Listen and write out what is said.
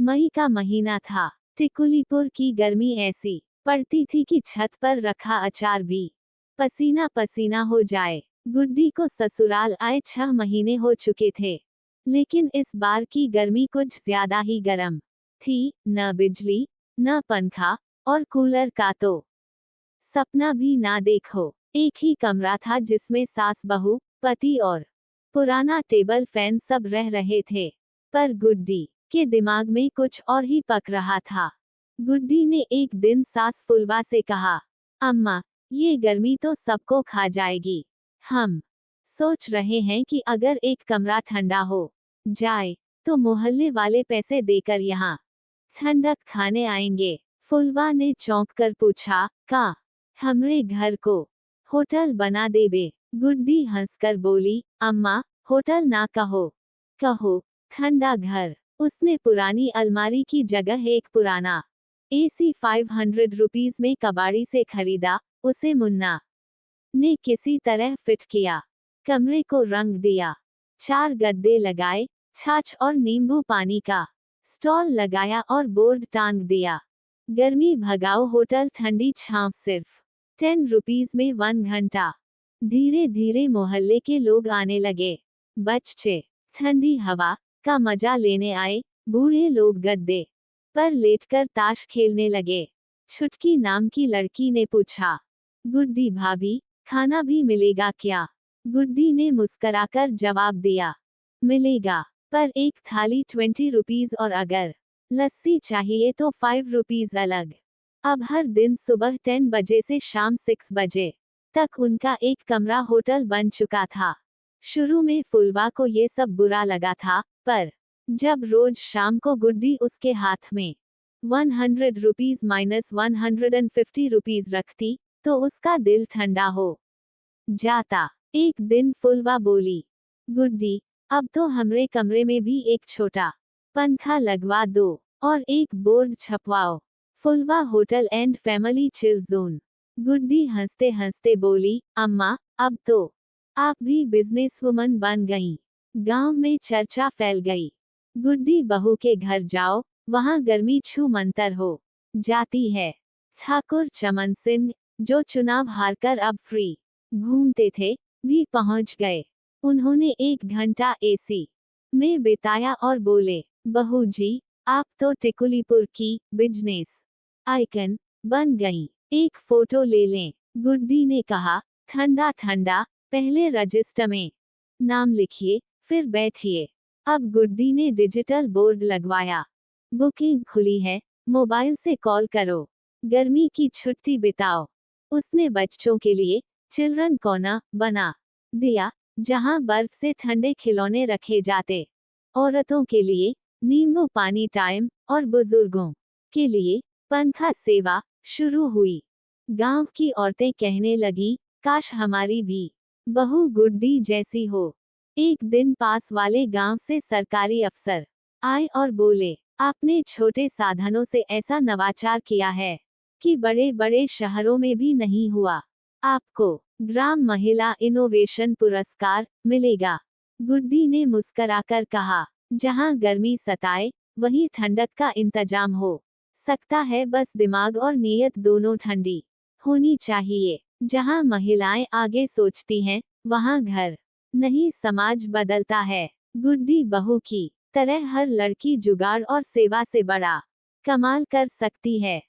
मई का महीना था। टिकुलीपुर की गर्मी ऐसी पड़ती थी कि छत पर रखा अचार भी पसीना पसीना हो जाए। गुड्डी को ससुराल आए 6 महीने हो चुके थे, लेकिन इस बार की गर्मी कुछ ज्यादा ही गर्म थी। न बिजली, न पंखा, और कूलर का तो सपना भी ना देखो। एक ही कमरा था जिसमें सास बहू, पति और पुराना टेबल फैन सब रह रहे थे। पर गुड्डी के दिमाग में कुछ और ही पक रहा था। गुड्डी ने एक दिन सास फुलवा से कहा, अम्मा, ये गर्मी तो सबको खा जाएगी। हम सोच रहे हैं कि अगर एक कमरा ठंडा हो जाए तो मोहल्ले वाले पैसे देकर यहाँ ठंडक खाने आएंगे। फुलवा ने चौंक कर पूछा, का हमरे घर को होटल बना देबे? गुड्डी हंसकर बोली, अम्मा, होटल ना कहो, कहो ठंडा घर। उसने पुरानी अलमारी की जगह एक पुराना एसी 500 रुपीज में कबाड़ी से खरीदा। उसे मुन्ना ने किसी तरह फिट किया, कमरे को रंग दिया, 4 गद्दे लगाए, छाछ और नींबू पानी का स्टॉल लगाया और बोर्ड टांग दिया, गर्मी भगाओ होटल, ठंडी छांव सिर्फ 10 रुपीज में 1 घंटा। धीरे धीरे मोहल्ले के लोग आने लगे। बच्चे ठंडी हवा का मजा लेने आए, बूढ़े लोग गद्दे पर लेटकर ताश खेलने लगे। छुटकी नाम की लड़की ने पूछा, गुड्डी भाभी, खाना भी मिलेगा क्या? गुड्डी ने मुस्कराकर जवाब दिया, मिलेगा, पर एक थाली 20 रुपीज और अगर लस्सी चाहिए तो 5 रुपीज अलग। अब हर दिन सुबह 10 बजे से शाम 6 बजे तक उनका एक कमरा होटल बन चुका था। शुरू में फुलवा को ये सब बुरा लगा था, पर जब रोज शाम को गुड्डी उसके हाथ में 100 रुपीज माइनस 150 रुपीज रखती तो उसका दिल ठंडा हो जाता। एक दिन फुलवा बोली, गुड्डी, अब तो हमरे कमरे में भी एक छोटा पंखा लगवा दो और एक बोर्ड छपवाओ, Phulwa hotel and family chill zone. Guddi हंसते हंसते बोली, अम्मा, अब तो आप भी बिजनेस वुमन बन गईं। गांव में चर्चा फैल गई, गुड्डी बहू के घर जाओ, वहां गर्मी छू मंतर हो जाती है। ठाकुर चमन सिंह, जो चुनाव हारकर अब फ्री घूमते थे, भी पहुंच गए। उन्होंने 1 घंटा एसी में बिताया और बोले, बहू जी, आप तो टिकुलीपुर की बिजनेस आइकन बन गईं, एक फोटो ले लें। गुड्डी ने कहा, ठंडा ठंडा, पहले रजिस्टर में नाम लिखिए, फिर बैठिए। अब गुड्डी ने डिजिटल बोर्ड लगवाया, बुकिंग खुली है, मोबाइल से कॉल करो, गर्मी की छुट्टी बिताओ। उसने बच्चों के लिए चिल्ड्रन कॉर्नर बना दिया, जहां बर्फ से ठंडे खिलौने रखे जाते, औरतों के लिए नींबू पानी टाइम और बुजुर्गों के लिए पंखा सेवा शुरू हुई। गांव की औरतें कहने लगी, काश हमारी भी बहू गुड्डी जैसी हो। एक दिन पास वाले गांव से सरकारी अफसर आए और बोले, आपने छोटे साधनों से ऐसा नवाचार किया है कि बड़े बड़े शहरों में भी नहीं हुआ, आपको ग्राम महिला इनोवेशन पुरस्कार मिलेगा। गुड्डी ने मुस्कराकर कहा, जहां गर्मी सताए वहीं ठंडक का इंतजाम हो सकता है, बस दिमाग और नीयत दोनों ठंडी होनी चाहिए। जहां महिलाएं आगे सोचती हैं, वहां घर नहीं समाज बदलता है। गुड्डी बहू की तरह हर लड़की जुगाड़ और सेवा से बड़ा कमाल कर सकती है।